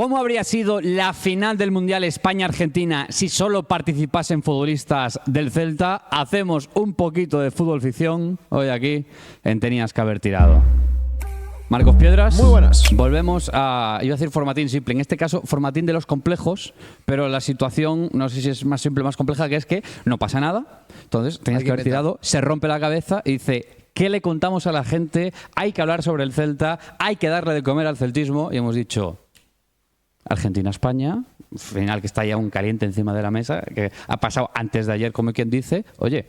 ¿Cómo habría sido la final del Mundial España-Argentina si solo participasen futbolistas del Celta? Hacemos un poquito de fútbol ficción hoy aquí en Tenías que haber tirado. Marcos Piedras. Muy buenas. Volvemos a, iba a decir formatín simple, en este caso formatín de los complejos, pero la situación, no sé si es más simple o más compleja, que es que no pasa nada. Entonces, Tenías que haber tirado, se rompe la cabeza y dice, ¿qué le contamos a la gente? Hay que hablar sobre el Celta, hay que darle de comer al celtismo. Y hemos dicho, Argentina-España, final que está ya un caliente encima de la mesa, que ha pasado antes de ayer, como quien dice, oye,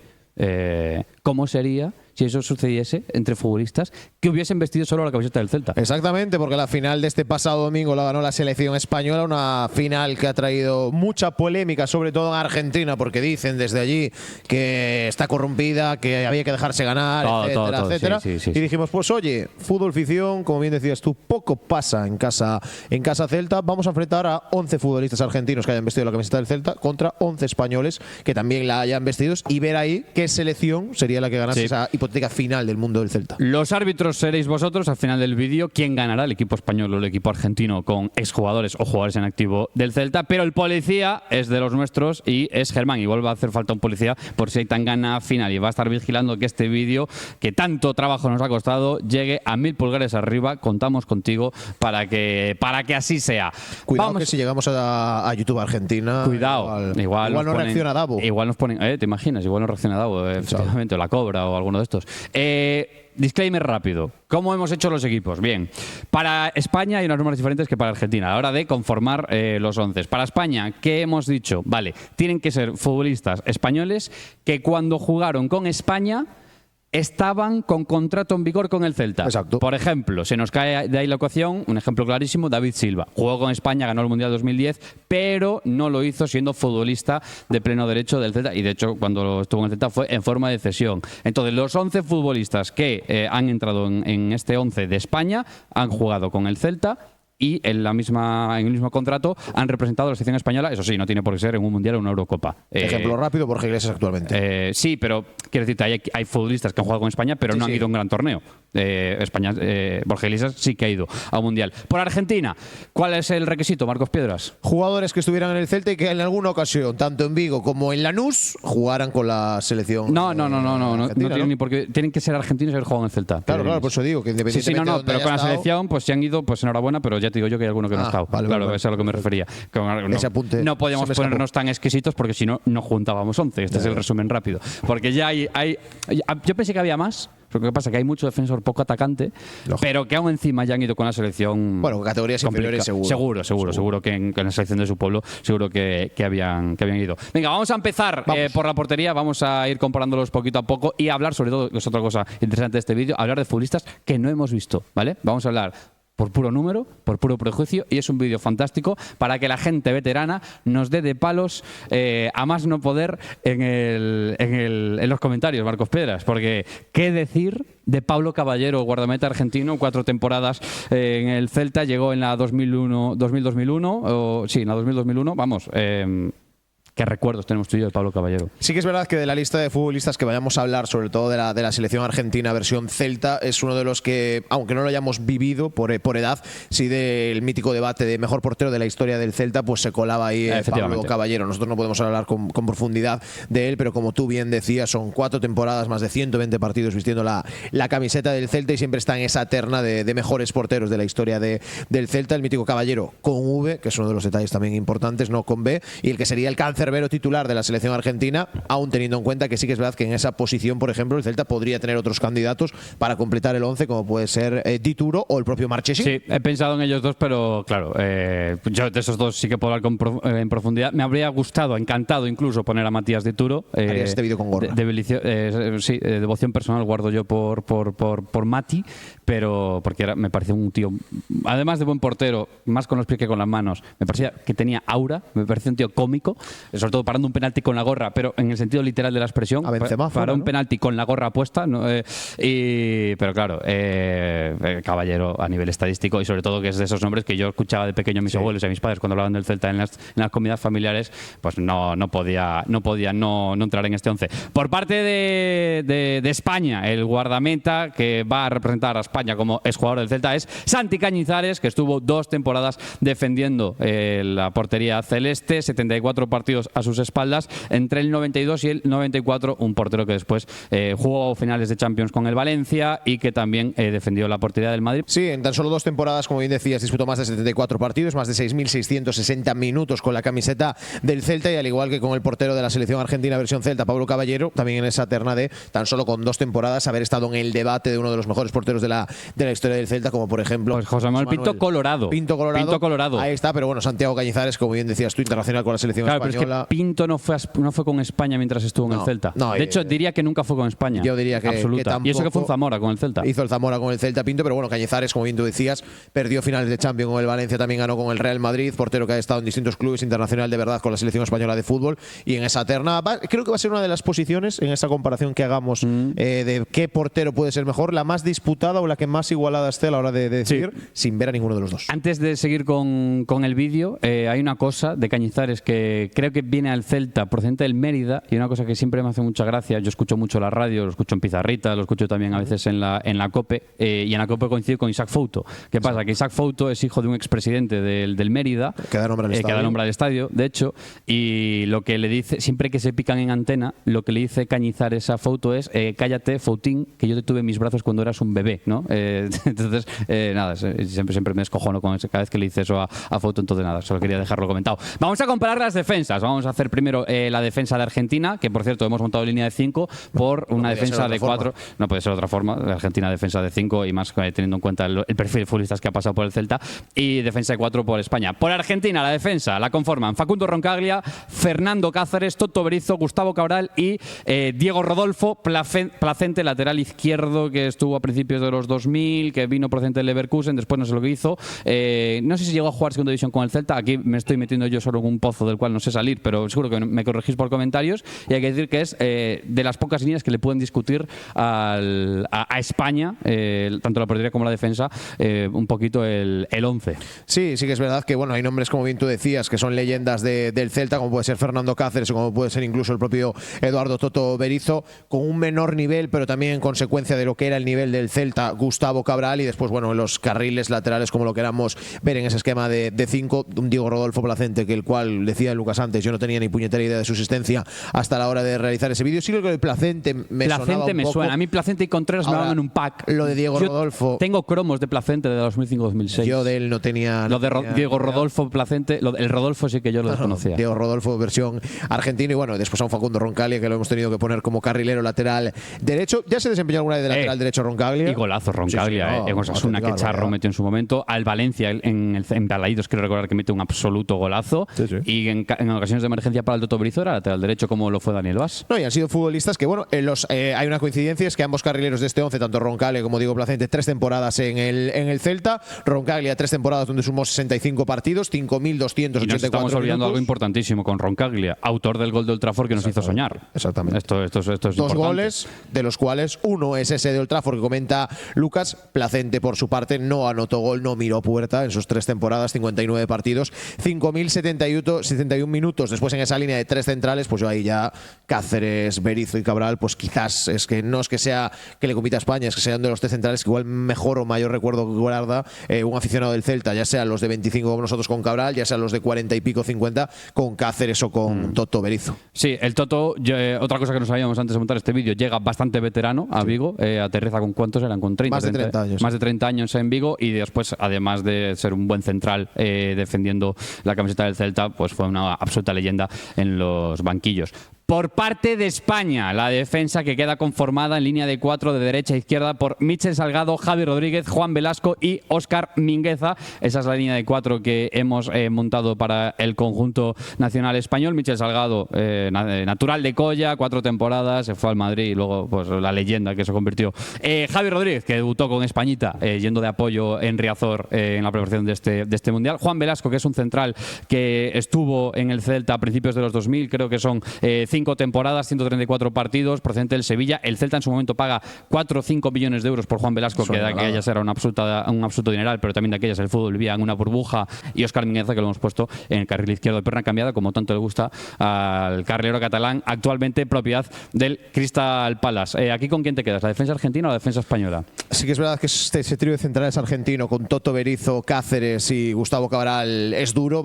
¿cómo sería si eso sucediese entre futbolistas que hubiesen vestido solo la camiseta del Celta? Exactamente, porque la final de este pasado domingo la ganó la selección española, una final que ha traído mucha polémica, sobre todo en Argentina, porque dicen desde allí que está corrompida, que había que dejarse ganar, etcétera, etcétera. Sí. Y dijimos, pues oye, fútbol ficción, como bien decías tú, poco pasa en casa Celta. Vamos a enfrentar a 11 futbolistas argentinos que hayan vestido la camiseta del Celta contra 11 españoles que también la hayan vestido y ver ahí qué selección sería la que ganase esa hipotética final del mundo del Celta. Los árbitros seréis vosotros al final del vídeo. ¿Quién ganará, el equipo español o el equipo argentino, con exjugadores o jugadores en activo del Celta? Pero el policía es de los nuestros y es Germán. Igual va a hacer falta un policía por si hay tan gana final y va a estar vigilando que este vídeo, que tanto trabajo nos ha costado, llegue a 1000 pulgares arriba. Contamos contigo para que así sea. Cuidado. Vamos. Que si llegamos a YouTube Argentina, Cuidado, igual no reacciona Davo. Igual nos ponen, ¿te imaginas? Igual no reacciona Davo, efectivamente, o la Cobra o alguno de estos. Disclaimer rápido. ¿Cómo hemos hecho los equipos? Bien, para España hay unas normas diferentes que para Argentina a la hora de conformar los 11. Para España, ¿qué hemos dicho? Vale, tienen que ser futbolistas españoles que cuando jugaron con España estaban con contrato en vigor con el Celta. Exacto. Por ejemplo, se nos cae de ahí la ecuación, un ejemplo clarísimo, David Silva. Jugó con España, ganó el Mundial 2010, pero no lo hizo siendo futbolista de pleno derecho del Celta. Y de hecho, cuando estuvo en el Celta fue en forma de cesión. Entonces, los 11 futbolistas que han entrado en este 11 de España han jugado con el Celta y en el mismo contrato han representado a la selección española. Eso sí, no tiene por qué ser en un Mundial o una Eurocopa. Ejemplo rápido, Borja Iglesias actualmente. Sí, pero quiero decirte, hay futbolistas que han jugado con España, pero no han ido a un gran torneo. Borja Iglesias sí que ha ido a un Mundial. Por Argentina, ¿cuál es el requisito, Marcos Piedras? Jugadores que estuvieran en el Celta y que en alguna ocasión, tanto en Vigo como en Lanús, jugaran con la selección. No tienen ni por qué. Tienen que ser argentinos y haber jugado en el Celta. Claro, por eso digo que independientemente de pero con la selección, pues si han ido, pues enhorabuena, pero ya te digo yo que hay alguno que no ha estado. Vale, claro, eso es a lo que me refería. Ese apunte no podíamos ponernos tan exquisitos porque si no, no juntábamos 11. Este es el resumen rápido. Porque ya hay. Yo pensé que había más. Lo que pasa es que hay mucho defensor poco atacante, pero que aún encima ya han ido con la selección. Bueno, categorías inferiores seguro que en la selección de su pueblo seguro que habían ido. Venga, vamos a empezar por la portería, vamos a ir comparándolos poquito a poco y hablar, sobre todo, que es otra cosa interesante de este vídeo, hablar de futbolistas que no hemos visto, ¿vale? Vamos a hablar por puro número, por puro prejuicio, y es un vídeo fantástico para que la gente veterana nos dé de palos a más no poder en los comentarios, Marcos Piedras, porque ¿qué decir de Pablo Caballero, guardameta argentino, 4 temporadas en el Celta, llegó en la 2001, en la 2001, vamos, ¿qué recuerdos tenemos tú y yo de Pablo Caballero? Sí que es verdad que de la lista de futbolistas que vayamos a hablar, sobre todo de la selección argentina versión Celta, es uno de los que, aunque no lo hayamos vivido por edad, sí del mítico debate de mejor portero de la historia del Celta, pues se colaba ahí Pablo Caballero. Nosotros no podemos hablar con profundidad de él, pero como tú bien decías, son 4 temporadas, más de 120 partidos vistiendo la camiseta del Celta y siempre está en esa terna de mejores porteros de la historia del Celta. El mítico Caballero con V, que es uno de los detalles también importantes, no con B, y el que sería el cáncer Cerbero titular de la selección argentina, aún teniendo en cuenta que sí que es verdad que en esa posición, por ejemplo, el Celta podría tener otros candidatos para completar el 11, como puede ser Dituro o el propio Marchesín. Sí, he pensado en ellos dos, pero claro, yo de esos dos sí que puedo hablar en profundidad. Me habría gustado, encantado incluso, poner a Matías Dituro. Harías este vídeo con gorra. Sí, devoción personal guardo yo por Mati, pero porque me parecía un tío, además de buen portero, más con los pies que con las manos, me parecía que tenía aura, me parecía un tío cómico. sobre todo parando un penalti con la gorra, pero en el sentido literal de la expresión, para un penalti con la gorra puesta, ¿no? Pero claro, Caballero a nivel estadístico, y sobre todo que es de esos nombres que yo escuchaba de pequeño a mis abuelos y a mis padres cuando hablaban del Celta en las comidas familiares, pues no podía no entrar en este 11. Por parte de España, el guardameta que va a representar a España como exjugador del Celta es Santi Cañizares, que estuvo 2 temporadas defendiendo la portería celeste, 74 partidos a sus espaldas entre el 92 y el 94, un portero que después jugó finales de Champions con el Valencia y que también defendió la portería del Madrid. Sí, en tan solo 2 temporadas, como bien decías, disputó más de 74 partidos, más de 6.660 minutos con la camiseta del Celta, y al igual que con el portero de la selección argentina versión Celta, Pablo Caballero, también en esa terna de tan solo con 2 temporadas haber estado en el debate de uno de los mejores porteros de la historia del Celta, como por ejemplo pues José Manuel Pinto Colorado. Pinto Colorado. Ahí está, pero bueno, Santiago Cañizares, como bien decías tú, internacional con la selección española. Pero es que Pinto no fue con España mientras estuvo en el Celta. De hecho, diría que nunca fue con España. Yo diría que absoluta. Que y eso que fue en Zamora con el Celta. Hizo el Zamora con el Celta Pinto, pero bueno, Cañizares, como bien tú decías, perdió finales de Champions con el Valencia, también ganó con el Real Madrid, portero que ha estado en distintos clubes, internacional de verdad con la selección española de fútbol, y en esa terna creo que va a ser una de las posiciones en esa comparación que hagamos de qué portero puede ser mejor, la más disputada o la que más igualada esté a la hora de decidir, sin ver a ninguno de los dos. Antes de seguir con el vídeo, hay una cosa de Cañizares que creo que viene al Celta procedente del Mérida, y una cosa que siempre me hace mucha gracia. Yo escucho mucho la radio, lo escucho en Pizarrita, lo escucho también a veces en la COPE, y en la COPE coincido con Isaac Fouto. ¿Qué pasa? Que Isaac Fouto es hijo de un expresidente del Mérida, que da nombre al estadio, de hecho, y lo que le dice, siempre que se pican en antena, lo que le dice Cañizares a Fouto es cállate, Foutín, que yo te tuve en mis brazos cuando eras un bebé, ¿no? Entonces, nada, siempre me descojono con eso, cada vez que le dice eso a Fouto, entonces nada, solo quería dejarlo comentado. Vamos a comparar las defensas, vamos a hacer primero la defensa de Argentina, que por cierto hemos montado línea de 5 por una defensa de 4, no puede ser de otra forma, la Argentina defensa de 5 y más teniendo en cuenta el perfil de futbolistas que ha pasado por el Celta, y defensa de 4 por España. Por Argentina, la defensa la conforman Facundo Roncaglia, Fernando Cáceres, Toto Berizzo, Gustavo Cabral y Diego Rodolfo Placente, lateral izquierdo, que estuvo a principios de los 2000, que vino procedente del Leverkusen, después no sé lo que hizo. No sé si llegó a jugar segunda división con el Celta, aquí me estoy metiendo yo solo en un pozo del cual no sé salir, pero seguro que me corregís por comentarios, y hay que decir que es de las pocas líneas que le pueden discutir a España, tanto la portería como la defensa, un poquito el 11. Sí que es verdad que bueno, hay nombres, como bien tú decías, que son leyendas del Celta, como puede ser Fernando Cáceres o como puede ser incluso el propio Eduardo Toto Berizzo, con un menor nivel, pero también en consecuencia de lo que era el nivel del Celta, Gustavo Cabral, y después bueno, en los carriles laterales, como lo queramos ver en ese esquema de 5, un Diego Rodolfo Placente, que el cual decía Lucas antes, yo no tenía ni puñetera idea de su existencia hasta la hora de realizar ese vídeo. Sí, creo que el Placente me suena. A mí Placente y Contreras me daban en un pack. Lo de Diego Rodolfo, tengo cromos de Placente de 2005-2006. Yo de él no tenía. Lo de Diego Rodolfo Placente, el Rodolfo sí que yo lo desconocía. Diego Rodolfo versión argentino, y bueno, después a un Facundo Roncaglia, que lo hemos tenido que poner como carrilero lateral derecho. Ya se desempeñó alguna vez de lateral derecho Roncaglia. Y golazo Roncaglia, en Osasuna, que Charro metió en su momento. Al Valencia, en Balaídos, quiero recordar que mete un absoluto golazo. Y en ocasiones de emergencia para el Toto Berizzo era lateral derecho, como lo fue Daniel Vaz. No, y han sido futbolistas que, bueno, hay una coincidencia, es que ambos carrileros de este 11, tanto Roncaglia como Diego Placente, 3 temporadas en el Celta. Roncaglia, 3 temporadas donde sumó 65 partidos, 5.284 y nos estamos olvidando minutos. algo importantísimo con Roncaglia, autor del gol de Old Trafford que nos hizo soñar. Exactamente. Esto es 2 importante. Goles, de los cuales uno es ese de Old Trafford que comenta Lucas. Placente, por su parte, no anotó gol, no miró puerta en sus 3 temporadas, 59 partidos, 5.071 minutos. Después en esa línea de 3 centrales, pues yo ahí ya Cáceres, Berizzo y Cabral, pues quizás es que no es que sea que le compita a España, es que sean de los 3 centrales que igual mejor o mayor recuerdo que guarda un aficionado del Celta, ya sean los de 25 como nosotros con Cabral, ya sean los de 40 y pico, 50 con Cáceres o con Toto Berizzo. Sí, el Toto, otra cosa que no sabíamos antes de montar este vídeo, llega bastante veterano a Vigo, aterriza con ¿cuántos eran? Con 30, más de 30 años. Más de 30 años en Vigo, y después, además de ser un buen central defendiendo la camiseta del Celta, pues fue una absoluta leyenda en los banquillos. Por parte de España, la defensa que queda conformada en línea de 4 de derecha a izquierda por Michel Salgado, Javi Rodríguez, Juan Velasco y Óscar Mingueza. Esa es la línea de 4 que hemos montado para el conjunto nacional español. Michel Salgado, natural de Colla, 4 temporadas, se fue al Madrid y luego pues la leyenda que se convirtió. Javi Rodríguez, que debutó con Españita, yendo de apoyo en Riazor en la preparación de este Mundial. Juan Velasco, que es un central que estuvo en el Celta a principios de los 2000, creo que son 5 temporadas, 134 partidos, procedente del Sevilla. El Celta en su momento paga 4 o 5 millones de euros por Juan Velasco, que de aquellas era un absoluto dineral, pero también de aquellas el fútbol vivía en una burbuja. Y Óscar Mingueza, que lo hemos puesto en el carril izquierdo de perna cambiada, como tanto le gusta al carrilero catalán, actualmente propiedad del Crystal Palace. ¿Aquí con quién te quedas? ¿La defensa argentina o la defensa española? Sí que es verdad que ese trío de centrales argentino con Toto Berizzo, Cáceres y Gustavo Cabral es duro.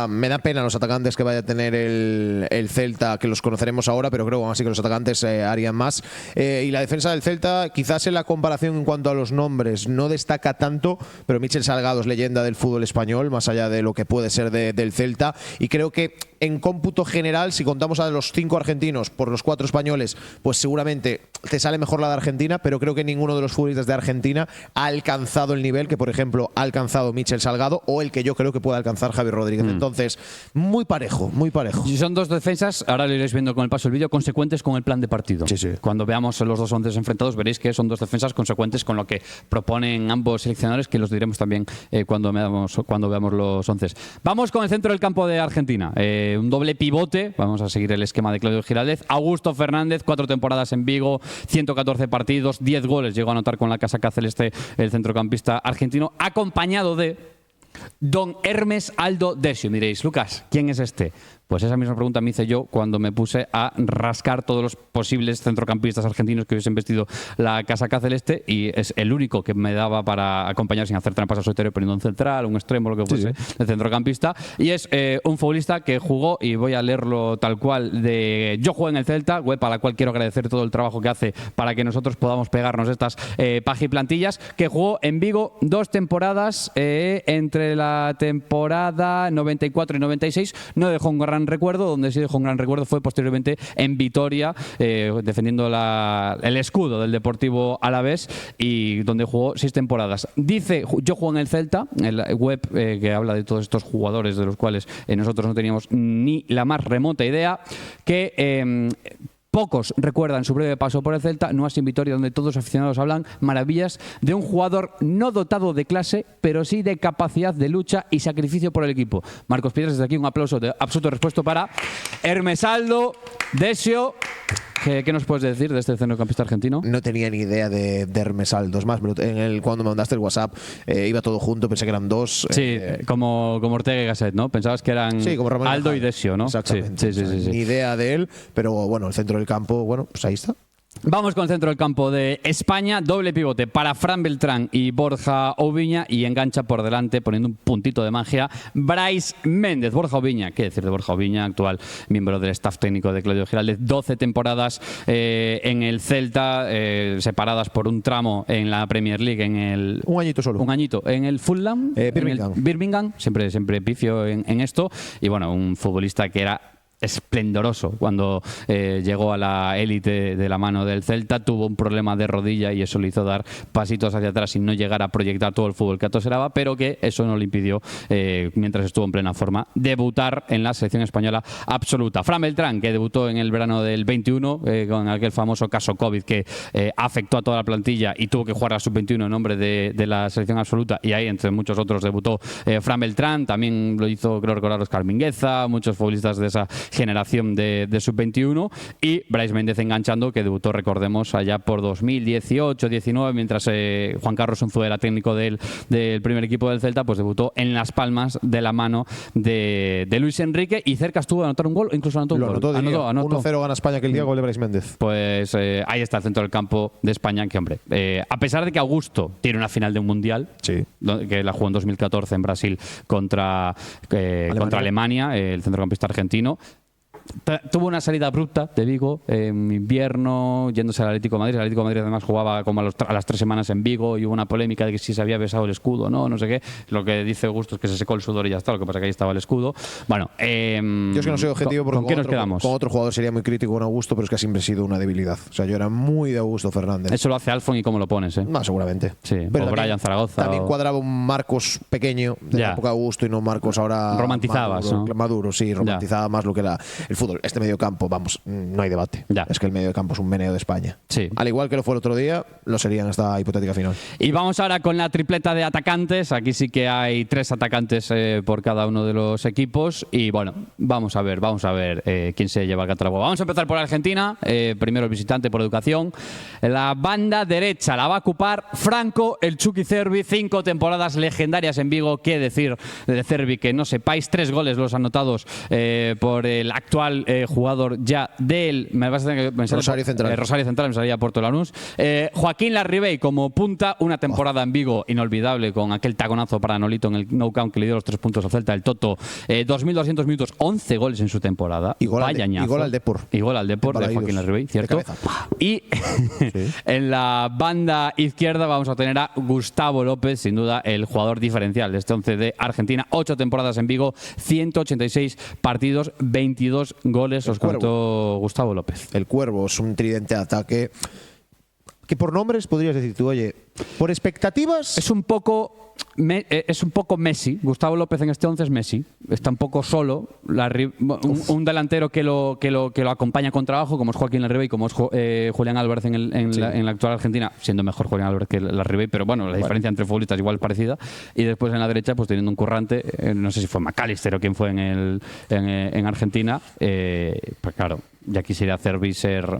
Me da pena los atacantes que vaya a tener el Celta, que los conoceremos ahora, pero creo aún así que los atacantes harían más. Y la defensa del Celta, quizás en la comparación en cuanto a los nombres, no destaca tanto, pero Michel Salgado es leyenda del fútbol español, más allá de lo que puede ser del Celta. Y creo que en cómputo general, si contamos a los 5 argentinos por los 4 españoles, pues seguramente te sale mejor la de Argentina, pero creo que ninguno de los futbolistas de Argentina ha alcanzado el nivel que, por ejemplo, ha alcanzado Michel Salgado o el que yo creo que puede alcanzar Javi Rodríguez. Entonces, muy parejo, muy parejo. Y son dos defensas, ahora lo iréis viendo con el paso del vídeo, consecuentes con el plan de partido. Sí, sí. Cuando veamos los dos onces enfrentados, veréis que son dos defensas consecuentes con lo que proponen ambos seleccionadores, que los diremos también cuando veamos los onces. Vamos con el centro del campo de Argentina. Un doble pivote, vamos a seguir el esquema de Claudio Giraldez. Augusto Fernández, 4 temporadas en Vigo, 114 partidos, 10 goles llegó a anotar con la casaca celeste el centrocampista argentino, acompañado de don Hermes Aldo Decio. Diréis, Lucas, ¿quién es este? Pues esa misma pregunta me hice yo cuando me puse a rascar todos los posibles centrocampistas argentinos que hubiesen vestido la casaca celeste, y es el único que me daba para acompañar sin hacer trampas al solitario, poniendo un central, un extremo, lo que fuese, de centrocampista. Y es un futbolista que jugó, y voy a leerlo tal cual, de Yo jugué en el Celta, web a la cual quiero agradecer todo el trabajo que hace para que nosotros podamos pegarnos estas pagiplantillas, que jugó en Vigo 2 temporadas, entre la temporada 94 y 96. No dejó un gran recuerdo, donde sí dejó un gran recuerdo fue posteriormente en Vitoria, defendiendo el escudo del Deportivo Alavés, y donde jugó 6 temporadas. Dice Yo juego en el Celta, el web que habla de todos estos jugadores de los cuales nosotros no teníamos ni la más remota idea, que pocos recuerdan su breve paso por el Celta, no así en Vitoria, donde todos los aficionados hablan maravillas de un jugador no dotado de clase, pero sí de capacidad de lucha y sacrificio por el equipo. Marcos Piedras, desde aquí un aplauso de absoluto respeto para Hermes Aldo Decio. ¿Qué nos puedes decir de este centrocampista argentino? No tenía ni idea de Hermes Aldo. Es más, cuando me mandaste el WhatsApp iba todo junto, pensé que eran 2. Sí, como Ortega y Gasset, ¿no? Pensabas que eran como Aldo y Decio, ¿no? Exactamente. Sí. Ni idea de él, pero bueno, el centro del campo, bueno, pues ahí está. Vamos con el centro del campo de España, doble pivote para Fran Beltrán y Borja Oubiña, y engancha por delante, poniendo un puntito de magia, Brais Méndez. Borja Oubiña, ¿qué decir de Borja Oubiña? Actual miembro del staff técnico de Claudio Giraldez, 12 temporadas en el Celta, separadas por un tramo en la Premier League, un añito solo. Un añito en el Fulham, Birmingham, siempre pifio en esto, y bueno, un futbolista que era esplendoroso cuando llegó a la élite de la mano del Celta. Tuvo un problema de rodilla y eso le hizo dar pasitos hacia atrás y no llegar a proyectar todo el fútbol que atoseraba, pero que eso no le impidió, mientras estuvo en plena forma, debutar en la selección española absoluta. Fran Beltrán, que debutó en el verano del 21 con aquel famoso caso COVID que afectó a toda la plantilla y tuvo que jugar a sub-21 en nombre de la selección absoluta, y ahí entre muchos otros debutó Fran Beltrán. También lo hizo, creo recordar, Óscar Mingueza, muchos futbolistas de esa generación de sub-21, y Brais Méndez enganchando, que debutó, recordemos, allá por 2018-19, mientras Juan Carlos Unzuela, técnico del primer equipo del Celta, pues debutó en Las Palmas de la mano de Luis Enrique, y cerca estuvo de anotar un gol, incluso anotó un gol. Anotó. 1-0 gana España aquel día, gol de Brais Méndez. Pues ahí está el centro del campo de España, que hombre, a pesar de que Augusto tiene una final de un mundial, que la jugó en 2014 en Brasil contra Alemania, el centrocampista argentino, tuvo una salida abrupta de Vigo en invierno, yéndose al Atlético de Madrid. El Atlético de Madrid además jugaba como a las 3 semanas en Vigo y hubo una polémica de que si se había besado el escudo o no, no sé qué. Lo que dice Augusto es que se secó el sudor y ya está, lo que pasa es que ahí estaba el escudo. Bueno, yo es que no soy objetivo porque ¿con qué nos quedamos? Con otro jugador sería muy crítico con Augusto, pero es que ha siempre sido una debilidad. O sea, yo era muy de Augusto Fernández. Eso lo hace Alfon y cómo lo pones, ¿eh? No, seguramente. Sí, pero o Brian Zaragoza. También cuadraba un Marcos pequeño de la época de Augusto y no Marcos ahora romantizabas, maduro, ¿no? Maduro, sí, romantizaba más lo que era el fútbol. Este medio campo, vamos, no hay debate. Es que el medio campo es un meneo de España. Sí. Al igual que lo fue el otro día, lo sería en esta hipotética final. Y vamos ahora con la tripleta de atacantes. Aquí sí que hay 3 atacantes por cada uno de los equipos. Y bueno, vamos a ver quién se lleva el catálogo. Vamos a empezar por Argentina. Primero el visitante por educación. La banda derecha la va a ocupar Franco, el Chucky Cervi. 5 temporadas legendarias en Vigo. ¿Qué decir de Cervi? Que no sepáis, 3 goles los anotados por el actual jugador ya del Rosario Central. Rosario Central, me salía Porto Lanús. Joaquín Larribey como punta, una temporada en Vigo inolvidable con aquel taconazo para Nolito en el No Count que le dio los 3 puntos al Celta, el Toto. 2.200 minutos, 11 goles en su temporada. Y gol al Depor. Y gol al Depor de Joaquín Larribey, ¿cierto? Y sí. En la banda izquierda vamos a tener a Gustavo López, sin duda el jugador diferencial de este 11 de Argentina. 8 temporadas en Vigo, 186 partidos, 22 goles os contó Gustavo López. El Cuervo es un tridente de ataque que por nombres podrías decir tú, oye, por expectativas es un poco Messi. Gustavo López en este 11 es Messi. Está un poco solo. Un delantero que lo acompaña con trabajo, como es Joaquín Larribey, como es Julián Álvarez en la actual Argentina, siendo mejor Julián Álvarez que Larribey, pero bueno, la diferencia entre futbolistas igual es parecida. Y después en la derecha, pues teniendo un currante, no sé si fue McAllister o quién fue en Argentina, pues claro, ya quisiera Cervi ser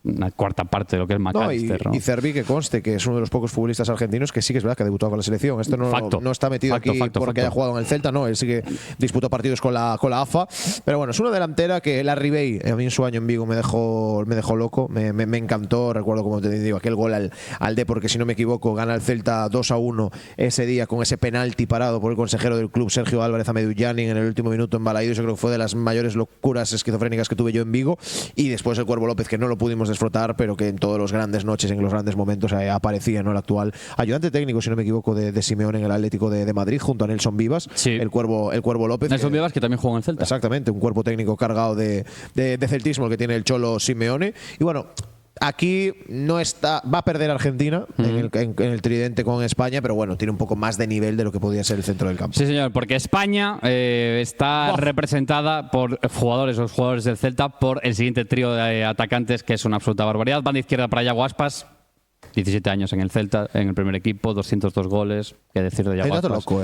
una cuarta parte de lo que es McAllister. Y Cervi, que conste que es uno de los pocos futbolistas argentinos que sí que es verdad que ha debutado con la selección. Esto no está metido aquí porque haya jugado en el Celta, no, él sí que disputó partidos con la AFA. Pero bueno, es una delantera que Larribey, a mí en su año en Vigo me dejó loco, me encantó. Recuerdo, como te digo, aquel gol al Depor, que si no me equivoco gana el Celta 2-1 ese día con ese penalti parado por el consejero del club, Sergio Álvarez, a Medullani en el último minuto en Balaídos. Yo creo que fue de las mayores locuras esquizofrénicas que tuve yo en Vigo. Y después el Cuervo López, que no lo pudimos disfrutar, pero que en todas las grandes noches, en los grandes momentos aparecía, ¿no? El actual ayudante técnico, si no me equivoco, de Simeone en el Atlético de Madrid, junto a Nelson Vivas, sí. el Cuervo López. Nelson Vivas, que también juega en el Celta. Exactamente, un cuerpo técnico cargado de celtismo, el que tiene el Cholo Simeone. Y bueno, aquí va a perder Argentina en el tridente con España, pero bueno, tiene un poco más de nivel de lo que podría ser el centro del campo. Sí, señor, porque España está representada por los jugadores del Celta, por el siguiente trío de atacantes, que es una absoluta barbaridad. Banda izquierda para Yago Aspas, 17 años en el Celta, en el primer equipo, 202 goles. ¿Qué decir de Yago Aspas? Loco,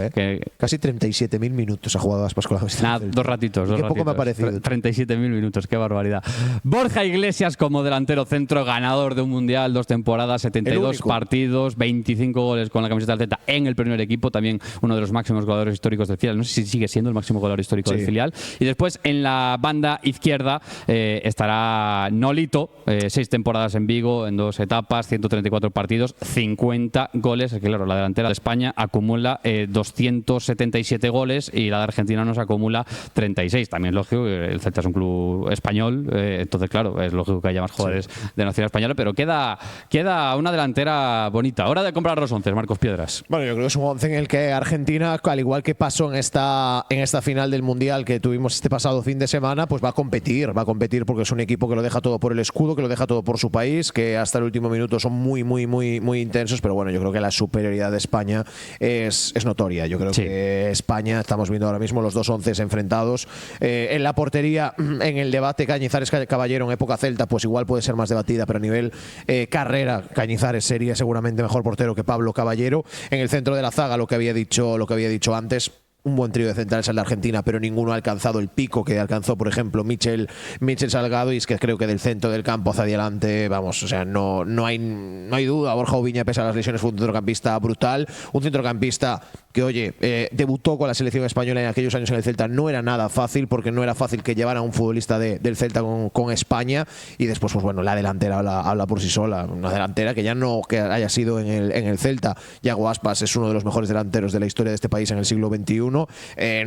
casi 37.000 minutos ha jugado Aspas con la bestia. Nada, 2 ratitos. Qué poco me ha parecido. 37.000 minutos, qué barbaridad. Borja Iglesias como delantero centro, ganador de un mundial, 2 temporadas, 72 partidos, 25 goles con la camiseta del Celta en el primer equipo. También uno de los máximos goleadores históricos del filial. No sé si sigue siendo el máximo goleador histórico del filial. Y después en la banda izquierda estará Nolito, 6 temporadas en Vigo, en 2 etapas, 134 partidos, 50 goles. Es que claro, la delantera de España acumula 277 goles y la de Argentina nos acumula 36. También es lógico que el Celta es un club español, entonces claro, es lógico que haya más jugadores de nacionalidad española, pero queda una delantera bonita. Hora de comprar los 11, Marcos Piedras. Bueno, yo creo que es un 11 en el que Argentina, al igual que pasó en esta final del Mundial que tuvimos este pasado fin de semana, pues va a competir porque es un equipo que lo deja todo por el escudo, que lo deja todo por su país, que hasta el último minuto son muy intensos, pero bueno, yo creo que la superioridad de España es notoria. Yo creo que España, estamos viendo ahora mismo los 2 onces enfrentados. En la portería, en el debate Cañizares Caballero en época Celta, pues igual puede ser más debatida, pero a nivel carrera, Cañizares sería seguramente mejor portero que Pablo Caballero. En el centro de la zaga, lo que había dicho antes, un buen trío de centrales en la Argentina, pero ninguno ha alcanzado el pico que alcanzó, por ejemplo, Michel Salgado, y es que creo que del centro del campo hacia adelante, vamos, o sea, no hay duda. Borja Ubiña, pese a las lesiones, fue un centrocampista brutal, un centrocampista que, oye, debutó con la selección española en aquellos años en el Celta. No era nada fácil, porque no era fácil que llevara a un futbolista del Celta con España, y después, pues bueno, la delantera habla por sí sola, una delantera que ya no que haya sido en el Celta. Yago Aspas es uno de los mejores delanteros de la historia de este país en el siglo XXI. 1.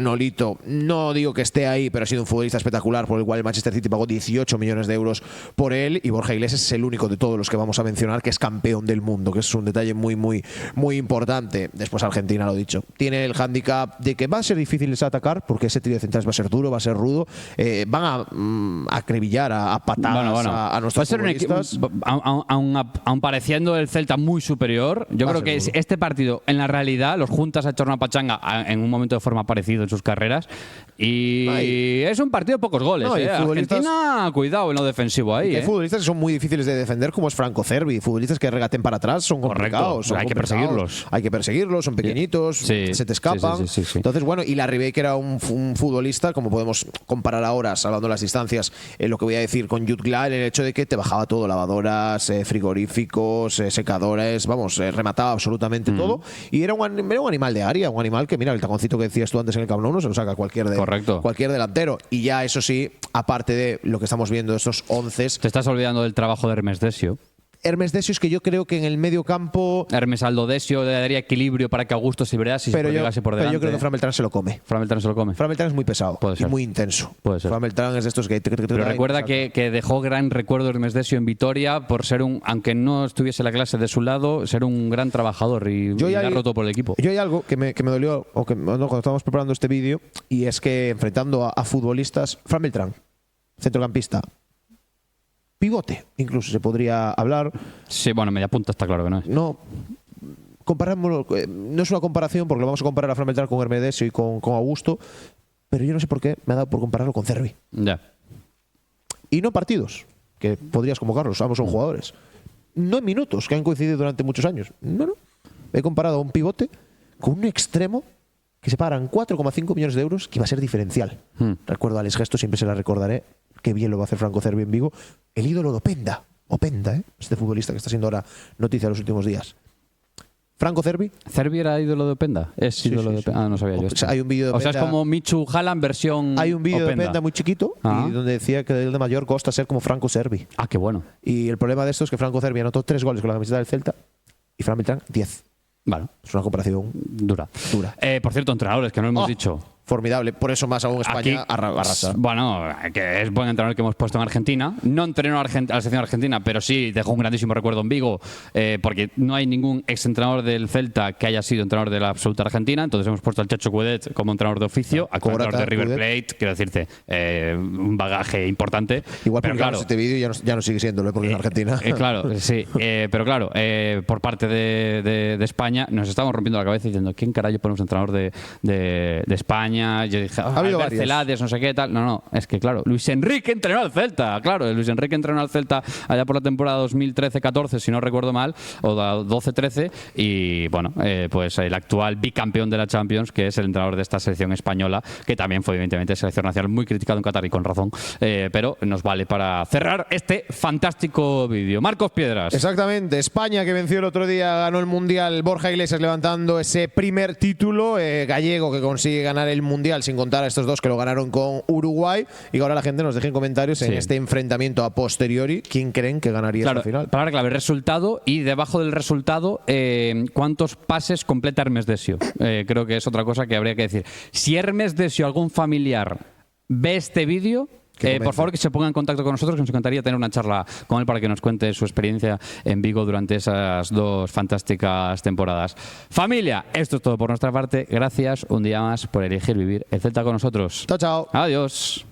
Nolito, no digo que esté ahí, pero ha sido un futbolista espectacular por el cual el Manchester City pagó 18 millones de euros por él, y Borja Iglesias es el único de todos los que vamos a mencionar que es campeón del mundo, que es un detalle muy importante. Después Argentina, lo dicho, tiene el hándicap de que va a ser difícil atacar, porque ese trío de centrales va a ser duro, va a ser rudo, van a acribillar a patadas a nuestros futbolistas. Aun pareciendo el Celta muy superior, yo creo que este partido, en la realidad, los juntas a echar una pachanga en un momento de forma parecido en sus carreras, y es un partido de pocos goles. Argentina, cuidado en lo defensivo ahí. Hay futbolistas que son muy difíciles de defender, como es Franco Cervi. Futbolistas que regaten para atrás son complicados. Hay que perseguirlos. Hay que perseguirlos, son pequeñitos, se te escapan. Entonces, bueno, y Larribey, que era un futbolista, como podemos comparar ahora, salvando las distancias, lo que voy a decir con Jude Gla, el hecho de que te bajaba todo, lavadoras, frigoríficos, secadores, vamos, remataba absolutamente todo, y era un animal de área, un animal que, mira, el taconcito que decías tú antes en el Camp Nou no se lo saca cualquier delantero. Y ya, eso sí, aparte de lo que estamos viendo de estos 11. Te estás olvidando del trabajo de Hermes Desio. Hermes Desio es que yo creo que en el medio campo... Hermes Aldo Desio le daría equilibrio para que Augusto Silveras llegase por delante. Pero yo creo que Fran Beltrán se lo come. Fran Beltrán se lo come. Fran Beltrán es muy pesado y muy intenso. Puede ser. Fran Beltrán es de estos que... Pero recuerda que dejó gran recuerdo Hermes Desio en Vitoria por ser aunque no estuviese la clase de su lado, ser un gran trabajador y ha roto por el equipo. Yo hay algo que me dolió cuando estábamos preparando este vídeo, y es que enfrentando a futbolistas, Fran Beltrán, centrocampista, pivote, incluso se podría hablar. Sí, bueno, media punta está claro que no es. No, comparámoslo, no es una comparación porque lo vamos a comparar a Fran Beltrán con Hermes Desio y con Augusto, pero yo no sé por qué me ha dado por compararlo con Cervi. Ya. Y no partidos, que podrías convocarlos, ambos son jugadores. No en minutos, que han coincidido durante muchos años. No. He comparado a un pivote con un extremo que se pagan 4,5 millones de euros, que iba a ser diferencial. Recuerdo a Alex Gesto, siempre se la recordaré. Qué bien lo va a hacer Franco Cervi en Vigo. El ídolo de Openda, este futbolista que está siendo ahora noticia en los últimos días. Franco Cervi. ¿Cervi era ídolo de Openda? Es ídolo de Openda. Ah, no sabía yo esto. Hay un vídeo de Openda. O sea, es como Michu Haaland versión Hay un vídeo de Openda. Openda muy chiquito y donde decía que el de mayor costa ser como Franco Cervi. Ah, qué bueno. Y el problema de esto es que Franco Cervi anotó 3 goles con la camiseta del Celta y Fran Beltrán 10. Bueno, es una comparación dura. Por cierto, entrenadores, que no hemos dicho. Formidable, por eso más aún España arrasa. Bueno, que es buen entrenador que hemos puesto en Argentina. No entrenó a la selección argentina, pero sí dejó un grandísimo recuerdo en Vigo, porque no hay ningún exentrenador del Celta que haya sido entrenador de la absoluta Argentina. Entonces hemos puesto al Chacho Cudet como entrenador de oficio, al entrenador de River Plate, quiero decirte, un bagaje importante. Igual publicamos este vídeo y ya no sigue siéndolo porque es Argentina. Claro, sí. Pero claro, por parte de España nos estamos rompiendo la cabeza diciendo ¿quién carajo ponemos entrenador de España? Yo dije, Celades, no sé qué tal. No, es que claro, Luis Enrique entrenó al Celta. Claro, Luis Enrique entrenó al Celta allá por la temporada 2013-14, si no recuerdo mal, o 12-13. Y bueno, pues el actual bicampeón de la Champions, que es el entrenador de esta selección española, que también fue evidentemente selección nacional, muy criticado en Qatar y con razón. Pero nos vale para cerrar este fantástico vídeo. Marcos Piedras. Exactamente, España, que venció el otro día, ganó el Mundial. Borja Iglesias levantando ese primer título, gallego, que consigue ganar el Mundial, sin contar a estos dos que lo ganaron con Uruguay. Y ahora la gente nos deje en comentarios en este enfrentamiento a posteriori quién creen que ganaría esta final. Palabra clave, resultado, y debajo del resultado cuántos pases completa Hermes Desio. Creo que es otra cosa que habría que decir. Si Hermes Desio, algún familiar, ve este vídeo, por favor, que se ponga en contacto con nosotros, que nos encantaría tener una charla con él para que nos cuente su experiencia en Vigo durante esas 2 fantásticas temporadas. Familia, esto es todo por nuestra parte. Gracias un día más por elegir vivir el Celta con nosotros. Chao, chao. Adiós.